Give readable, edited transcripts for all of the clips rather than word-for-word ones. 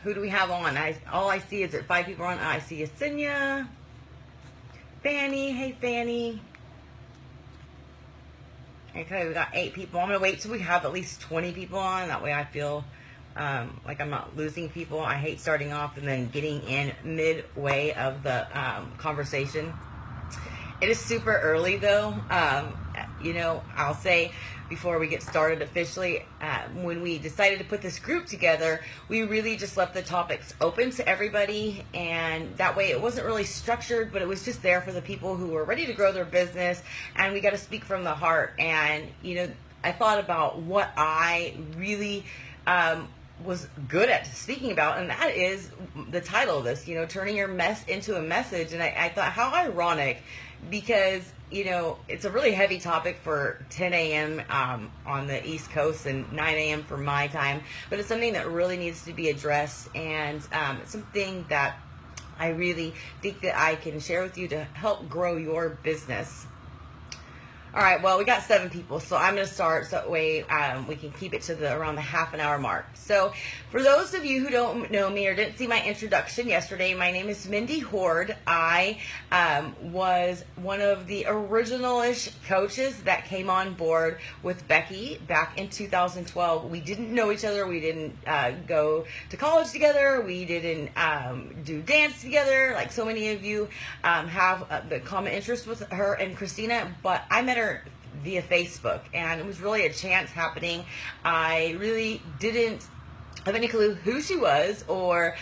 Who do we have on? All I see is that 5 people are on. I see Yesenia, Fanny. Hey, Fanny. Okay, we got 8 people. I'm going to wait till we have at least 20 people on. That way I feel like I'm not losing people. I hate starting off and then getting in midway of the conversation. It is super early, though. You know, I'll say before we get started officially, when we decided to put this group together, we really just left the topics open to everybody, and that way it wasn't really structured, but it was just there for the people who were ready to grow their business, and we got to speak from the heart. And, you know, I thought about what I really was good at speaking about, and that is the title of this, you know, turning your mess into a message. And I thought, how ironic, because, you know, it's a really heavy topic for 10 a.m. On the East Coast and 9 a.m. for my time, but it's something that really needs to be addressed, and it's something that I really think that I can share with you to help grow your business. All right, well, we got 7 people, so I'm going to start so that way we can keep it to around the half-an-hour mark. So for those of you who don't know me or didn't see my introduction yesterday, my name is Mindy Horde. I was one of the original-ish coaches that came on board with Becky back in 2012. We didn't know each other. We didn't go to college together. We didn't do dance together like so many of you have the common interest with her and Christina, but I met her via Facebook, and it was really a chance happening. I really didn't have any clue who she was or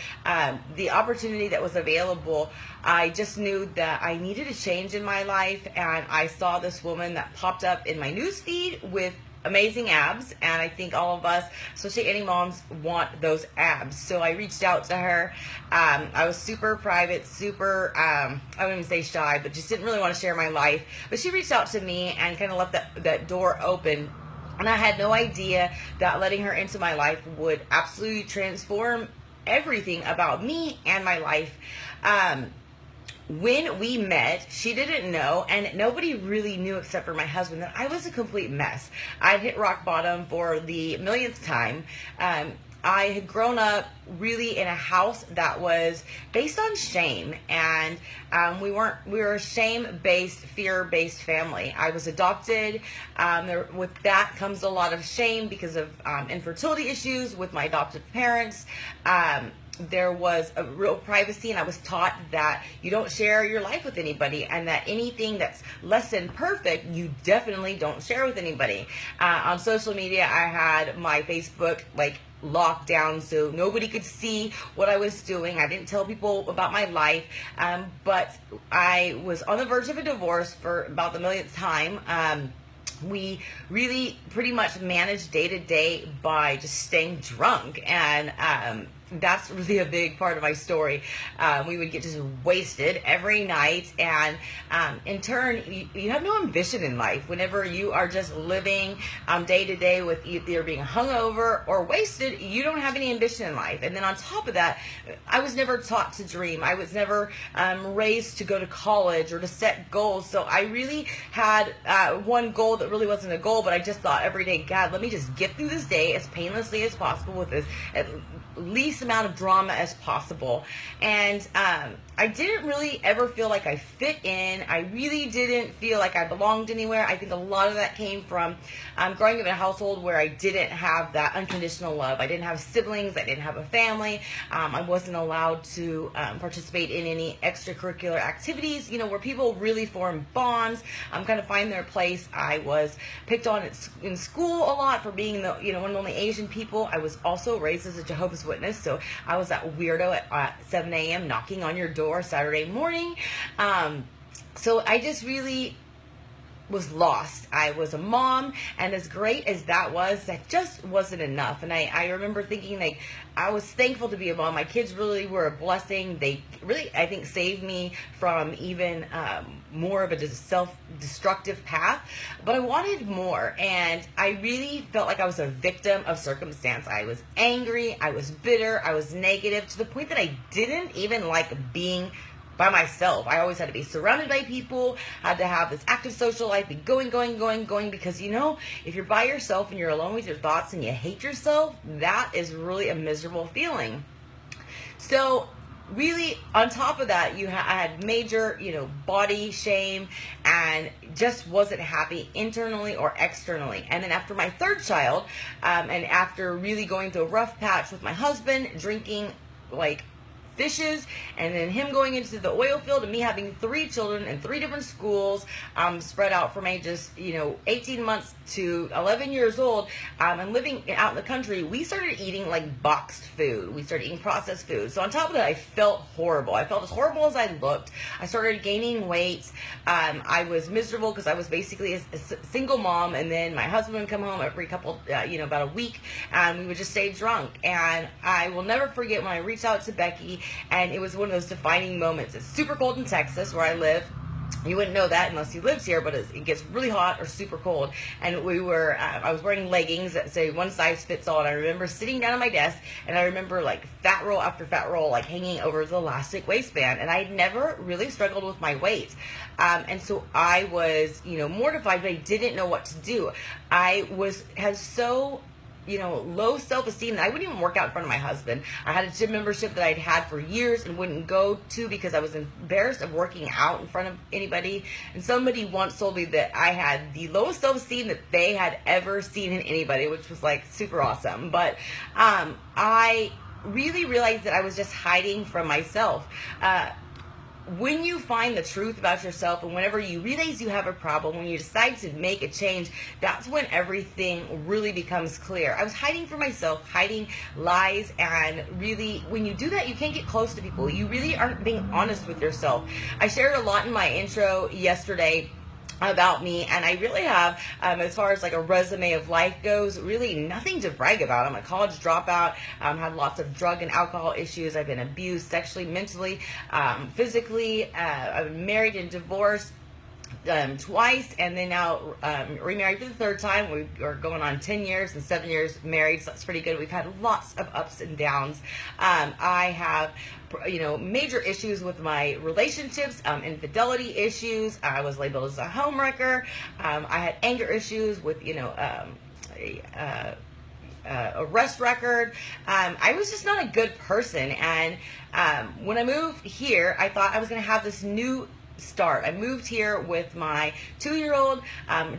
the opportunity that was available. I just knew that I needed a change in my life, and I saw this woman that popped up in my newsfeed with amazing abs, and I think all of us, especially any moms, want those abs. So I reached out to her. I was super private, super, I wouldn't even say shy, but just didn't really want to share my life. But she reached out to me and kind of left that door open. And I had no idea that letting her into my life would absolutely transform everything about me and my life. When we met, she didn't know, and nobody really knew except for my husband, that I was a complete mess. I'd hit rock bottom for the millionth time. I had grown up really in a house that was based on shame, and we were a shame-based, fear-based family. I was adopted. With that comes a lot of shame because of infertility issues with my adoptive parents. There was a real privacy, and I was taught that you don't share your life with anybody, and that anything that's less than perfect, you definitely don't share with anybody. On social media, I had my Facebook locked down, so nobody could see what I was doing. I didn't tell people about my life, but I was on the verge of a divorce for about the millionth time. We really pretty much managed day to day by just staying drunk, and that's really a big part of my story. We would get just wasted every night, and in turn, you have no ambition in life whenever you are just living day to day with either being hungover or wasted. You don't have any ambition in life. And then on top of that, I was never taught to dream. I was never raised to go to college or to set goals. So I really had one goal that really wasn't a goal, but I just thought every day, God, let me just get through this day as painlessly as possible with this least amount of drama as possible. And I didn't really ever feel like I fit in. I really didn't feel like I belonged anywhere. I think a lot of that came from growing up in a household where I didn't have that unconditional love. I didn't have siblings. I didn't have a family. I wasn't allowed to participate in any extracurricular activities, you know, where people really form bonds, kind of find their place. I was picked on in school a lot for being the, you know, one of the only Asian people. I was also raised as a Jehovah's Witness, so I was that weirdo at 7 a.m. knocking on your door Saturday morning. So I just really was lost. I was a mom, and as great as that just wasn't enough. And I remember thinking, like, I was thankful to be a mom. My kids really were a blessing. They really, I think, saved me from even more of a self-destructive path. But I wanted more, and I really felt like I was a victim of circumstance. I was angry, I was bitter, I was negative, to the point that I didn't even like being by myself. I always had to be surrounded by people, had to have this active social life, be going, because, you know, if you're by yourself and you're alone with your thoughts and you hate yourself, that is really a miserable feeling. So really, on top of that, I had major, body shame, and just wasn't happy internally or externally. And then after my third child, and after really going through a rough patch with my husband, drinking like fishes, and then him going into the oil field, and me having 3 children in 3 different schools, spread out from ages 18 months to 11 years old, and living out in the country, we started eating like boxed food. We started eating processed food. So on top of that, I felt horrible. I felt as horrible as I looked. I started gaining weight. I was miserable because I was basically a single mom, and then my husband would come home every couple, about a week, and we would just stay drunk. And I will never forget when I reached out to Becky, and it was one of those defining moments. It's super cold in Texas where I live. You wouldn't know that unless you lived here, but it gets really hot or super cold. And I was wearing leggings that say one size fits all. And I remember sitting down at my desk, and I remember like fat roll after fat roll, like hanging over the elastic waistband. And I had never really struggled with my weight. And so I was, mortified, but I didn't know what to do. I had so low self-esteem that I wouldn't even work out in front of my husband. I had a gym membership that I'd had for years and wouldn't go to because I was embarrassed of working out in front of anybody. And somebody once told me that I had the lowest self-esteem that they had ever seen in anybody, which was like super awesome. But I really realized that I was just hiding from myself. When you find the truth about yourself, and whenever you realize you have a problem, when you decide to make a change, that's when everything really becomes clear. I was hiding from myself, hiding lies, and really, when you do that, you can't get close to people. You really aren't being honest with yourself. I shared a lot in my intro yesterday about me, and I really have, as far as like a resume of life goes, really nothing to brag about. I'm a college dropout, had lots of drug and alcohol issues. I've been abused sexually, mentally, physically. I've been married and divorced twice, and then now remarried for the 3rd time. We are going on 10 years and 7 years married, so that's pretty good. We've had lots of ups and downs. I have major issues with my relationships, infidelity issues. I was labeled as a homewrecker. I had anger issues with arrest record. I was just not a good person, and when I moved here, I thought I was going to have this new start. I moved here with my 2-year-old,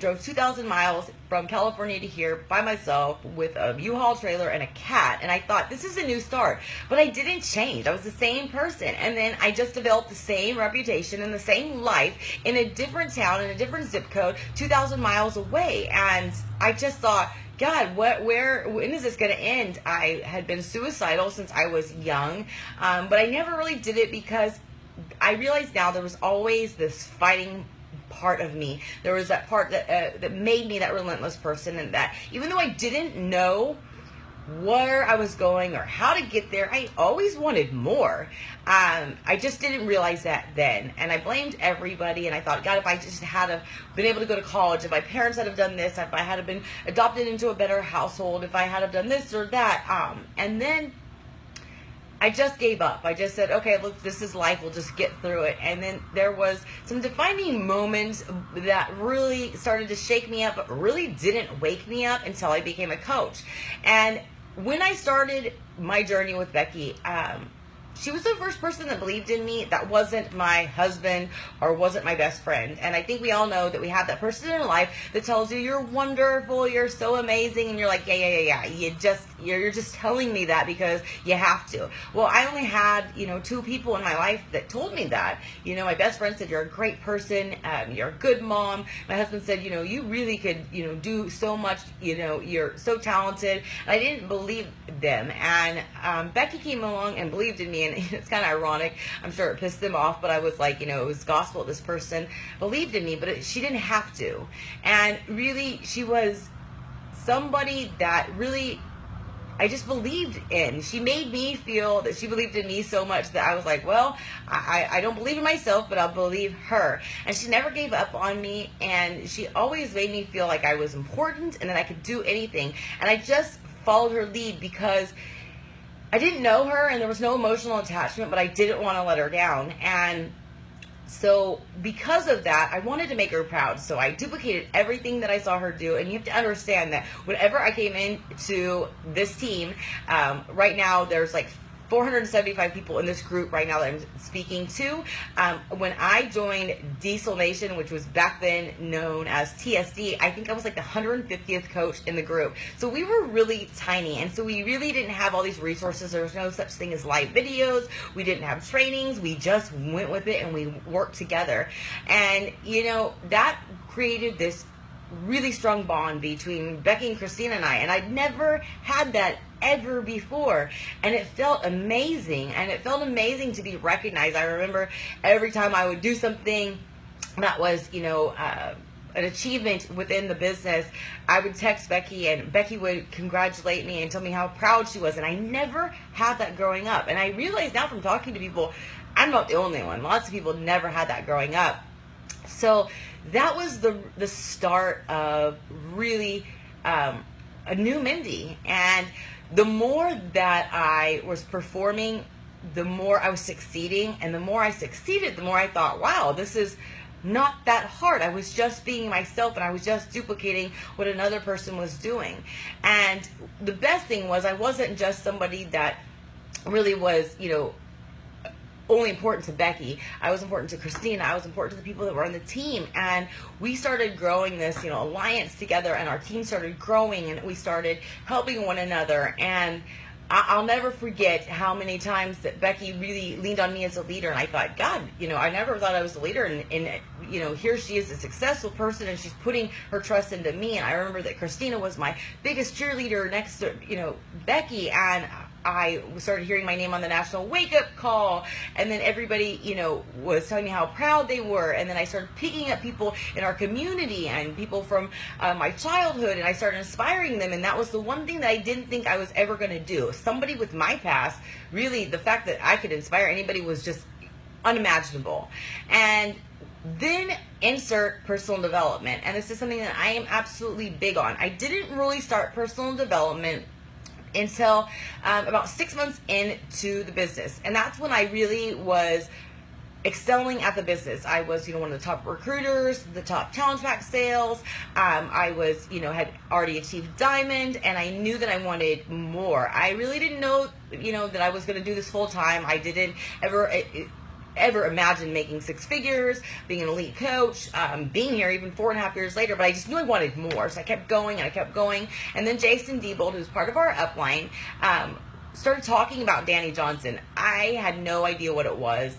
drove 2,000 miles from California to here by myself with a U-Haul trailer and a cat, and I thought this is a new start. But I didn't change. I was the same person, and then I just developed the same reputation and the same life in a different town, in a different zip code, 2,000 miles away. And I just thought, God, when is this going to end? I had been suicidal since I was young, but I never really did it because I realized now there was always this fighting part of me. There was that part that made me that relentless person, and that even though I didn't know where I was going or how to get there, I always wanted more. I just didn't realize that then, and I blamed everybody, and I thought, God, if I just had been able to go to college, if my parents had done this, if I had been adopted into a better household, if I had done this or that, and then I just gave up. I just said, okay, look, this is life. We'll just get through it. And then there was some defining moments that really started to shake me up, but really didn't wake me up until I became a coach. And when I started my journey with Becky, she was the first person that believed in me that wasn't my husband or wasn't my best friend. And I think we all know that we have that person in life that tells you you're wonderful, you're so amazing, and you're like, yeah. You're just telling me that because you have to. Well, I only had, 2 people in my life that told me that. My best friend said, you're a great person, you're a good mom. My husband said, you really could, do so much, you're so talented. And I didn't believe them. And Becky came along and believed in me, and it's kind of ironic. I'm sure it pissed them off, but I was like, it was gospel. This person believed in me, but she didn't have to. And really, she was somebody that really I just believed in. She made me feel that she believed in me so much that I was like, well, I don't believe in myself, but I'll believe her. And she never gave up on me, and she always made me feel like I was important and that I could do anything. And I just followed her lead because I didn't know her and there was no emotional attachment, but I didn't want to let her down. And so because of that, I wanted to make her proud. So I duplicated everything that I saw her do. And you have to understand that whenever I came into this team, right now there's like 475 people in this group right now that I'm speaking to. When I joined Diesel Nation, which was back then known as TSD, I think I was like the 150th coach in the group. So we were really tiny, and so we really didn't have all these resources. There was no such thing as live videos. We didn't have trainings. We just went with it and we worked together. And that created this really strong bond between Becky and Christina and I, and I'd never had that ever before, and it felt amazing, and it felt amazing to be recognized. I remember every time I would do something that was an achievement within the business, I would text Becky, and Becky would congratulate me and tell me how proud she was, and I never had that growing up. And I realize now from talking to people, I'm not the only one. Lots of people never had that growing up. So that was the start of really a new Mindy. And the more that I was performing, the more I was succeeding. And the more I succeeded, the more I thought, wow, this is not that hard. I was just being myself, and I was just duplicating what another person was doing. And the best thing was I wasn't just somebody that really was, only important to Becky. I was important to Christina. I was important to the people that were on the team. And we started growing this, alliance together, and our team started growing, and we started helping one another. And I'll never forget how many times that Becky really leaned on me as a leader. And I thought, God, I never thought I was a leader. And here she is, a successful person, and she's putting her trust into me. And I remember that Christina was my biggest cheerleader next to, Becky. And I started hearing my name on the national wake-up call, and then everybody, was telling me how proud they were. And then I started picking up people in our community and people from my childhood, and I started inspiring them. And that was the one thing that I didn't think I was ever going to do. Somebody with my past, really, the fact that I could inspire anybody was just unimaginable. And then insert personal development. And this is something that I am absolutely big on. I didn't really start personal development until about 6 months into the business. And that's when I really was excelling at the business. I was, one of the top recruiters, the top challenge pack sales. I was, had already achieved diamond, and I knew that I wanted more. I really didn't know, that I was going to do this full time. I didn't ever imagine making 6 figures, being an elite coach, being here even 4.5 years later, but I just knew I wanted more. So I kept going and I kept going. And then Jason Diebold, who's part of our upline, started talking about Danny Johnson. I had no idea what it was.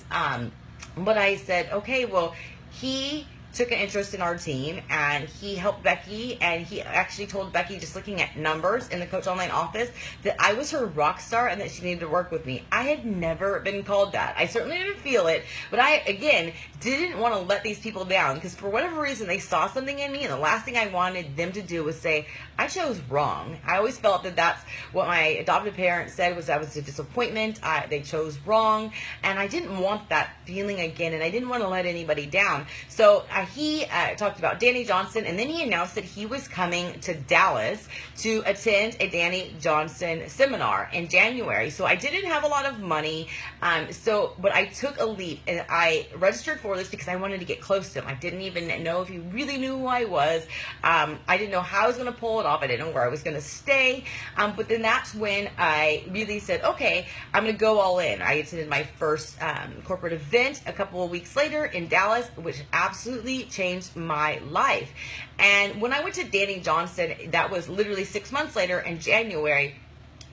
But I said, okay, well, he took an interest in our team, and he helped Becky, and he actually told Becky, just looking at numbers in the Coach Online office, that I was her rock star and that she needed to work with me. I had never been called that. I certainly didn't feel it, but I, again, didn't want to let these people down, because for whatever reason, they saw something in me, and the last thing I wanted them to do was say, I chose wrong. I always felt that that's what my adoptive parents said, was I was a disappointment. They chose wrong, and I didn't want that feeling again, and I didn't want to let anybody down. So he talked about Danny Johnson, and then he announced that he was coming to Dallas to attend a Danny Johnson seminar in January. So I didn't have a lot of money, but I took a leap, and I registered for this because I wanted to get close to him. I didn't even know if he really knew who I was. I didn't know how I was going to pull it off. I didn't know where I was going to stay. But then that's when I really said, okay, I'm going to go all in. I attended my first corporate event a couple of weeks later in Dallas, which absolutely changed my life. And when I went to Danny Johnson, that was literally 6 months later in January.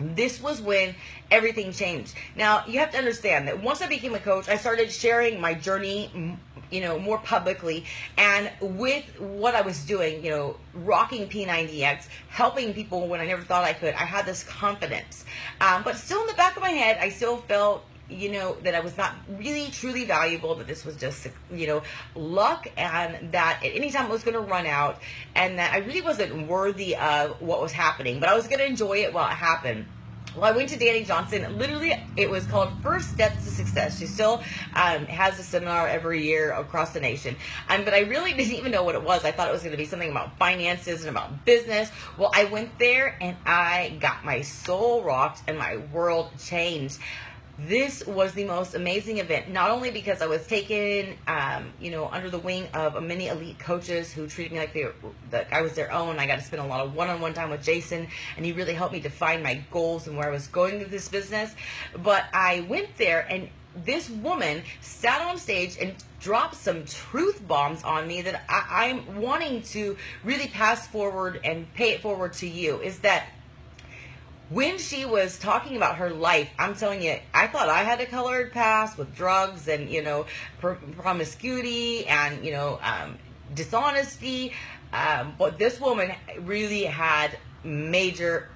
This was when everything changed. Now, you have to understand that once I became a coach, I started sharing my journey, more publicly, and with what I was doing, rocking P90X, helping people when I never thought I could. I had this confidence. But still in the back of my head, I still felt that I was not really truly valuable, that this was just, luck, and that at any time it was going to run out, and that I really wasn't worthy of what was happening, but I was going to enjoy it while it happened. Well, I went to Danny Johnson. Literally, it was called First Steps to Success. She still has a seminar every year across the nation. But I really didn't even know what it was. I thought it was going to be something about finances and about business. Well, I went there, and I got my soul rocked, and my world changed. this was the most amazing event, not only because I was taken, under the wing of many elite coaches who treated me like I was their own. I got to spend a lot of one-on-one time with Jason, and he really helped me define my goals and where I was going with this business. But I went there, and this woman sat on stage and dropped some truth bombs on me that I'm wanting to really pass forward and pay it forward to you, is that when she was talking about her life, I'm telling you, I thought I had a colored past with drugs and, promiscuity and, dishonesty. But this woman really had major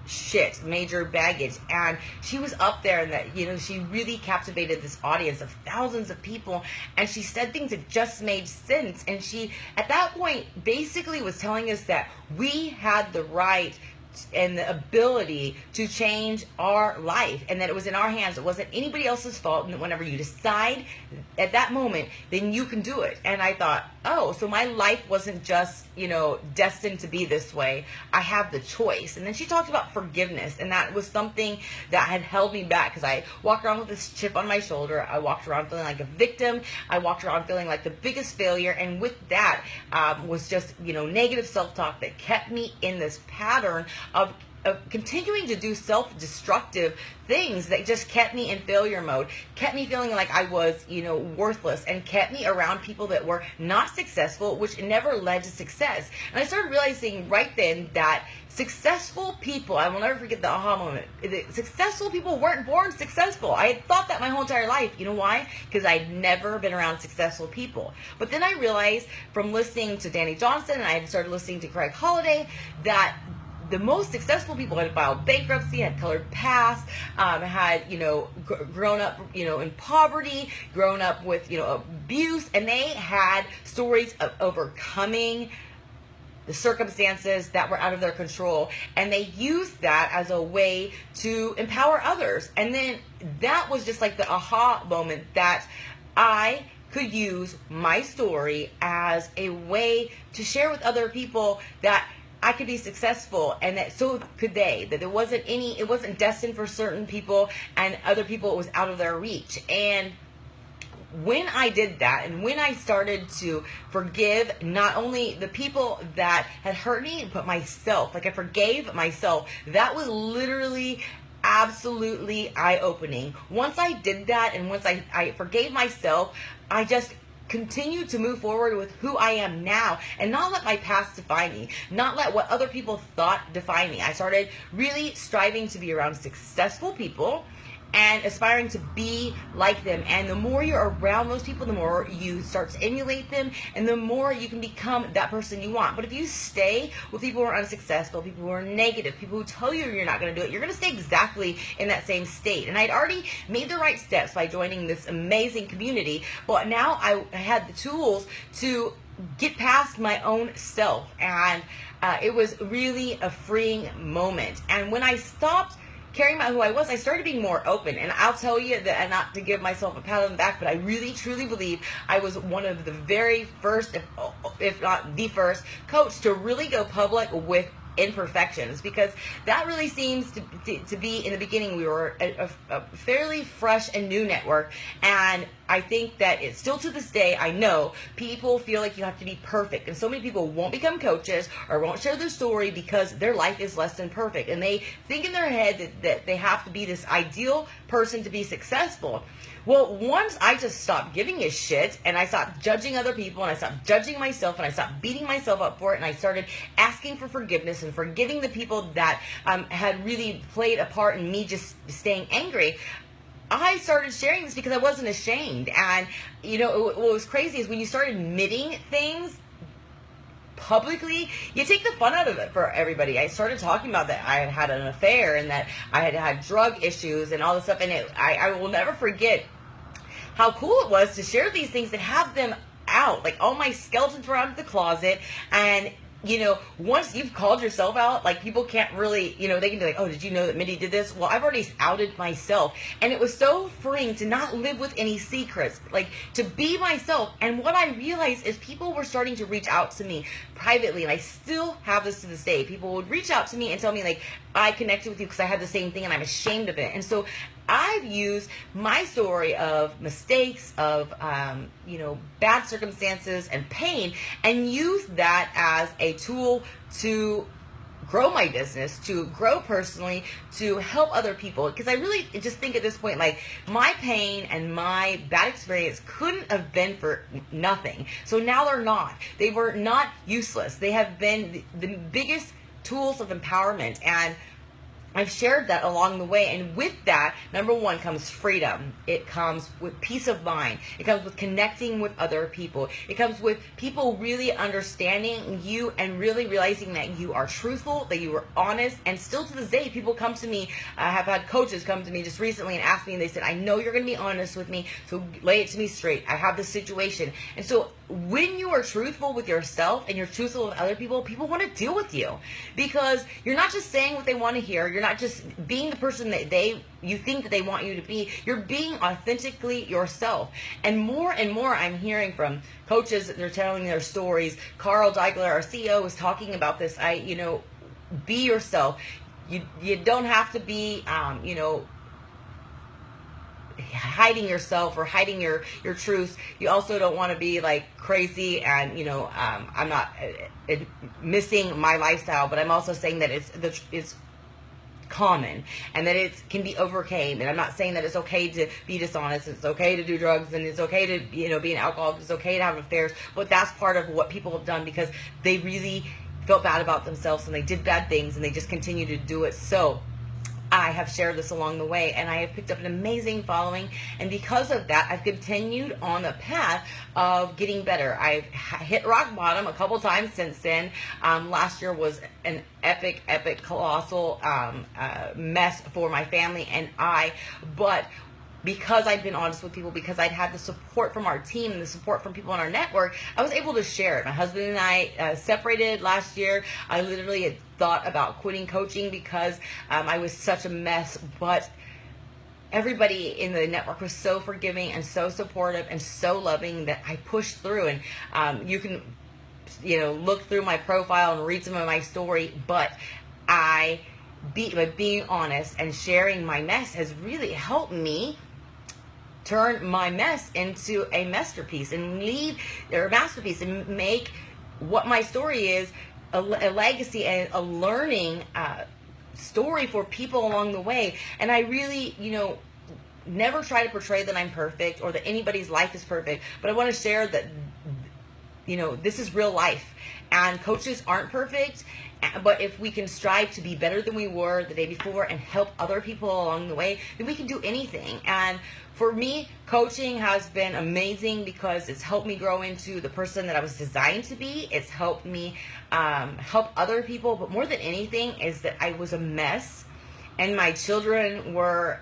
baggage, and she was up there, and that, she really captivated this audience of thousands of people, and she said things that just made sense. And she, at that point, basically was telling us that we had the right and the ability to change our life, and that it was in our hands. It wasn't anybody else's fault, and that whenever you decide at that moment, then you can do it. And I thought, oh, so my life wasn't just, destined to be this way. I have the choice. And then she talked about forgiveness, and that was something that had held me back, because I walked around with this chip on my shoulder. I walked around feeling like a victim. I walked around feeling like the biggest failure, and with that was just, negative self-talk that kept me in this pattern of continuing to do self-destructive things that just kept me in failure mode, kept me feeling like I was, worthless, and kept me around people that were not successful, which never led to success. And I started realizing right then that successful people, I will never forget the aha moment, successful people weren't born successful. I had thought that my whole entire life. You know why? Because I'd never been around successful people. But then I realized from listening to Danny Johnson, and I had started listening to Craig Holiday, that the most successful people had filed bankruptcy, had colored past, had, grown up, in poverty, grown up with, abuse, and they had stories of overcoming the circumstances that were out of their control, and they used that as a way to empower others. And then that was just like the aha moment, that I could use my story as a way to share with other people that I could be successful, and that so could they. That it wasn't destined for certain people, and other people it was out of their reach. And when I did that, and when I started to forgive not only the people that had hurt me, but myself, like I forgave myself, that was literally absolutely eye-opening. Once I did that, and once I forgave myself, I just continue to move forward with who I am now, and not let my past define me, not let what other people thought define me. I started really striving to be around successful people and aspiring to be like them. And the more you're around those people, the more you start to emulate them, and the more you can become that person you want. But if you stay with people who are unsuccessful, people who are negative, people who tell you you're not going to do it, you're going to stay exactly in that same state. And I'd already made the right steps by joining this amazing community, but now I had the tools to get past my own self, and it was really a freeing moment. And when I stopped caring about who I was, I started being more open. And I'll tell you that, and not to give myself a pat on the back, but I really truly believe I was one of the very first, if not the first, coach to really go public with imperfections, because that really seems to be, in the beginning, we were a fairly fresh and new network, and I think that it's still to this day, I know people feel like you have to be perfect, and so many people won't become coaches or won't share their story because their life is less than perfect, and they think in their head that they have to be this ideal person to be successful. Well, once I just stopped giving a shit, and I stopped judging other people, and I stopped judging myself, and I stopped beating myself up for it, and I started asking for forgiveness and forgiving the people that had really played a part in me just staying angry, I started sharing this because I wasn't ashamed. And, what was crazy is when you start admitting things publicly, you take the fun out of it for everybody. I started talking about that I had had an affair, and that I had had drug issues and all this stuff, and I will never forget how cool it was to share these things and have them out. Like, all my skeletons were out of the closet, and once you've called yourself out, like, people can't really, they can be like, oh, did you know that Mindy did this? Well, I've already outed myself. And it was so freeing to not live with any secrets, like, to be myself. And what I realized is people were starting to reach out to me privately, and I still have this to this day. People would reach out to me and tell me, like, I connected with you because I had the same thing and I'm ashamed of it. And so I've used my story of mistakes, of bad circumstances and pain, and used that as a tool to grow my business, to grow personally, to help other people. Because I really just think at this point, like, my pain and my bad experience couldn't have been for nothing. So now they're not. They were not useless. They have been the biggest tools of empowerment, and I've shared that along the way. And with that, number one comes freedom. It comes with peace of mind. It comes with connecting with other people. It comes with people really understanding you and really realizing that you are truthful, that you are honest. And still to this day, people come to me. I have had coaches come to me just recently and ask me, and they said, I know you're going to be honest with me, so lay it to me straight. I have this situation. And so when you are truthful with yourself and you're truthful with other people, people want to deal with you, because you're not just saying what they want to hear. You're not just being the person that you think that they want you to be. You're being authentically yourself. And more I'm hearing from coaches that they're telling their stories. Carl Deigler, our CEO, was talking about this. Be yourself. You don't have to be hiding yourself or hiding your truth. You also don't want to be like crazy and I'm not missing my lifestyle, but I'm also saying that it's common and that it can be overcame. And I'm not saying that it's okay to be dishonest, it's okay to do drugs, and it's okay to be an alcoholic, it's okay to have affairs, but that's part of what people have done because they really felt bad about themselves and they did bad things and they just continue to do it. So I have shared this along the way, and I have picked up an amazing following, and because of that, I've continued on the path of getting better. I've hit rock bottom a couple times since then. Last year was an epic, colossal mess for my family and I, but because I'd been honest with people, because I'd had the support from our team and the support from people in our network, I was able to share it. My husband and I separated last year. I literally had thought about quitting coaching because I was such a mess, but everybody in the network was so forgiving and so supportive and so loving that I pushed through. And you can look through my profile and read some of my story, but by being honest and sharing my mess has really helped me turn my mess into a MESSterpiece masterpiece and make what my story is a legacy and a learning story for people along the way. And I really, never try to portray that I'm perfect or that anybody's life is perfect, but I want to share that, this is real life and coaches aren't perfect. But if we can strive to be better than we were the day before and help other people along the way, then we can do anything. And for me, coaching has been amazing because it's helped me grow into the person that I was designed to be. It's helped me help other people. But more than anything is that I was a mess and my children were,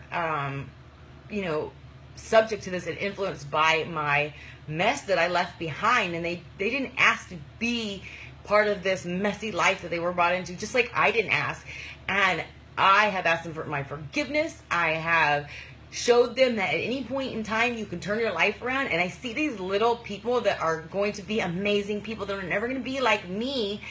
subject to this and influenced by my mess that I left behind. And they didn't ask to be part of this messy life that they were brought into, just like I didn't ask. And I have asked them for my forgiveness. I have showed them that at any point in time you can turn your life around. And I see these little people that are going to be amazing people that are never going to be like me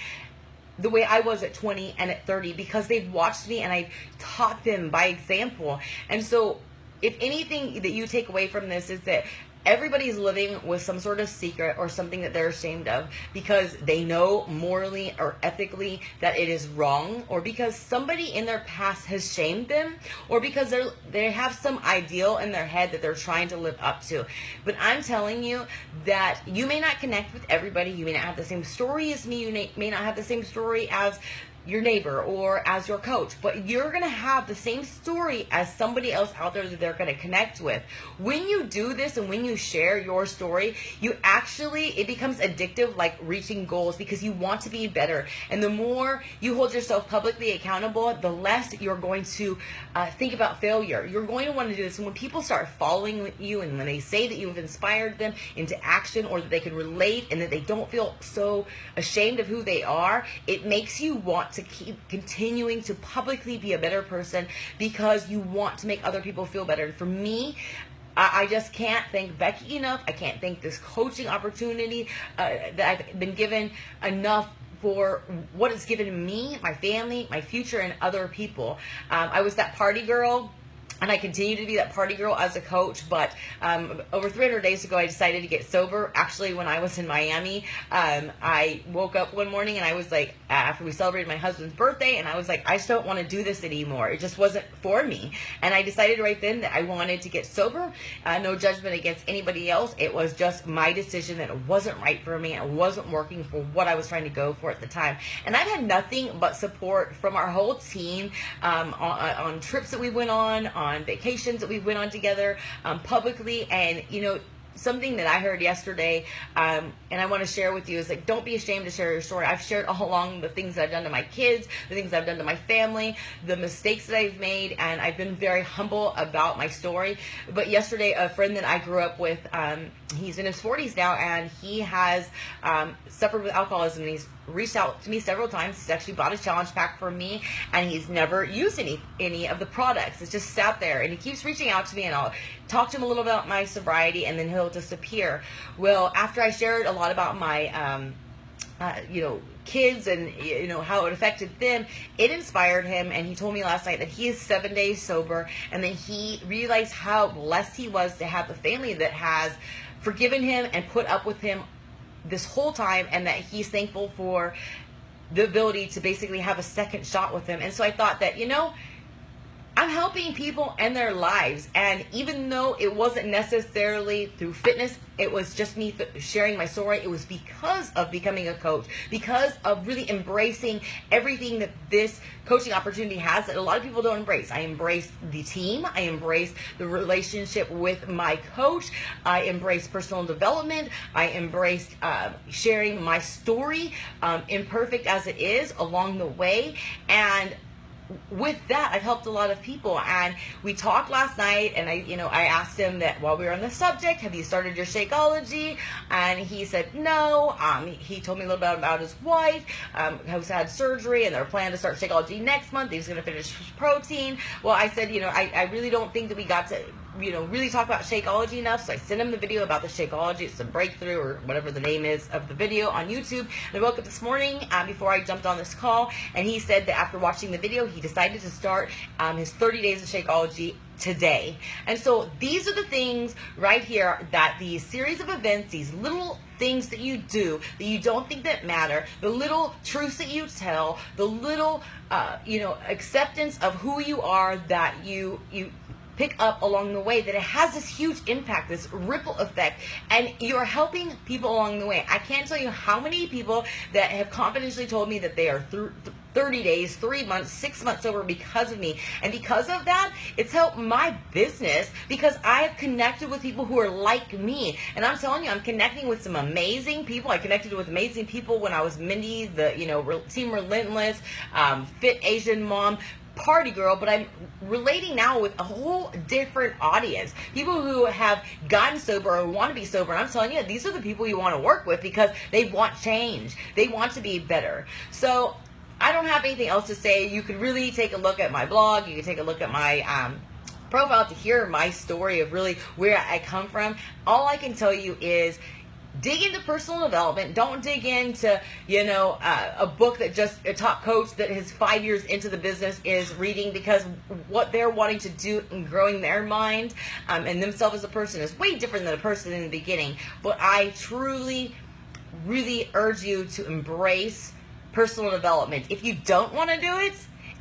the way I was at 20 and at 30, because they've watched me and I've taught them by example. And so if anything that you take away from this is that everybody's living with some sort of secret or something that they're ashamed of because they know morally or ethically that it is wrong, or because somebody in their past has shamed them, or because they have some ideal in their head that they're trying to live up to. But I'm telling you that you may not connect with everybody. You may not have the same story as me. You may not have the same story as your neighbor or as your coach, but you're going to have the same story as somebody else out there that they're going to connect with. When you do this and when you share your story, it becomes addictive, like reaching goals, because you want to be better. And the more you hold yourself publicly accountable, the less you're going to think about failure. You're going to want to do this. And when people start following you and when they say that you've inspired them into action, or that they can relate and that they don't feel so ashamed of who they are, it makes you want to keep continuing to publicly be a better person because you want to make other people feel better. And for me, I just can't thank Becky enough. I can't thank this coaching opportunity that I've been given enough for what it's given me, my family, my future, and other people. I was that party girl and I continue to be that party girl as a coach, but over 300 days ago, I decided to get sober. Actually, when I was in Miami, I woke up one morning and I was like, after we celebrated my husband's birthday, and I was like, I just don't want to do this anymore. It just wasn't for me. And I decided right then that I wanted to get sober. No judgment against anybody else. It was just my decision that it wasn't right for me. It wasn't working for what I was trying to go for at the time. And I've had nothing but support from our whole team on trips that we went on vacations that we went on together, publicly. And something that I heard yesterday, and I want to share with you, is like, don't be ashamed to share your story. I've shared all along the things that I've done to my kids, the things I've done to my family, the mistakes that I've made, and I've been very humble about my story. But yesterday, a friend that I grew up with, he's in his 40s now, and he has suffered with alcoholism, and he's reached out to me several times. He's actually bought a challenge pack for me, and he's never used any of the products. It's just sat there, and he keeps reaching out to me, and I'll talk to him a little about my sobriety, and then he'll disappear. Well, after I shared a lot about my kids and how it affected them, it inspired him, and he told me last night that he is 7 days sober, and then he realized how blessed he was to have the family that has forgiven him and put up with him this whole time, and that he's thankful for the ability to basically have a second shot with him. And so I thought that, I'm helping people and their lives, and even though it wasn't necessarily through fitness, it was just me sharing my story. It was because of becoming a coach, because of really embracing everything that this coaching opportunity has that a lot of people don't embrace. I embraced the team. I embraced the relationship with my coach. I embraced personal development. I embraced sharing my story, imperfect as it is, along the way. And with that, I've helped a lot of people. And we talked last night, and I asked him that while we were on the subject, have you started your Shakeology? And he said no. He told me a little bit about his wife, who's had surgery, and they're planning to start Shakeology next month. He's going to finish protein. Well, I said, I really don't think that we got to really talk about Shakeology enough. So I sent him the video about the Shakeology. It's the breakthrough, or whatever the name is of the video, on YouTube. And I woke up this morning before I jumped on this call, and he said that after watching the video, he decided to start his 30 days of Shakeology today. And so these are the things right here, that these series of events, these little things that you do that you don't think that matter, the little truths that you tell, the little acceptance of who you are that you pick up along the way, that it has this huge impact, this ripple effect, and you're helping people along the way. I can't tell you how many people that have confidentially told me that they are 30 days, 3 months, 6 months sober because of me. And because of that, it's helped my business, because I have connected with people who are like me. And I'm telling you, I'm connecting with some amazing people. I connected with amazing people when I was Mindy, the Team Relentless, fit Asian mom, party girl, but I'm relating now with a whole different audience. People who have gotten sober or want to be sober. And I'm telling you, these are the people you want to work with, because they want change. They want to be better. So I don't have anything else to say. You could really take a look at my blog. You can take a look at my profile to hear my story of really where I come from. All I can tell you is, dig into personal development. Don't dig into, a book that just a top coach that is 5 years into the business is reading, because what they're wanting to do in growing their mind and themselves as a person is way different than a person in the beginning. But I truly, really urge you to embrace personal development. If you don't want to do it,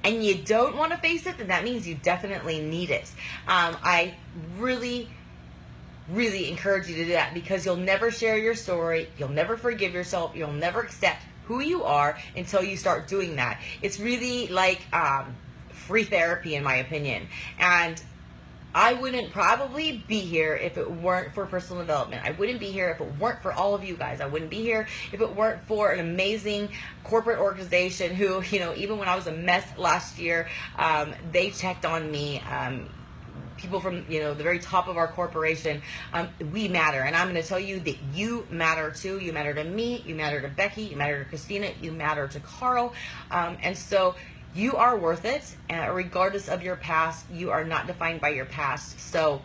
and you don't want to face it, then that means you definitely need it. I really encourage you to do that, because you'll never share your story, you'll never forgive yourself, you'll never accept who you are until you start doing that. It's really like free therapy, in my opinion. And I wouldn't probably be here if it weren't for personal development. I wouldn't be here if it weren't for all of you guys. I wouldn't be here if it weren't for an amazing corporate organization who, even when I was a mess last year, they checked on me. People from, the very top of our corporation, we matter. And I'm going to tell you that you matter too. You matter to me. You matter to Becky. You matter to Christina. You matter to Carl. And so you are worth it. Regardless of your past, you are not defined by your past. So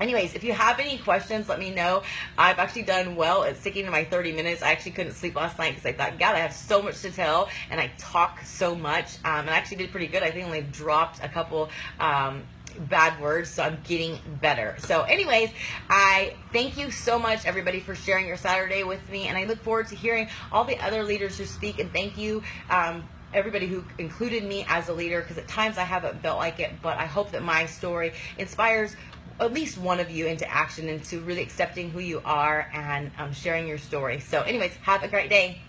Anyways, if you have any questions, let me know. I've actually done well at sticking to my 30 minutes. I actually couldn't sleep last night because I thought, God, I have so much to tell, and I talk so much. And I actually did pretty good. I think I only dropped a couple bad words, so I'm getting better. So anyways, I thank you so much, everybody, for sharing your Saturday with me, and I look forward to hearing all the other leaders who speak, and thank you everybody who included me as a leader, because at times I haven't felt like it, but I hope that my story inspires at least one of you into action, into really accepting who you are and sharing your story. So anyways, have a great day.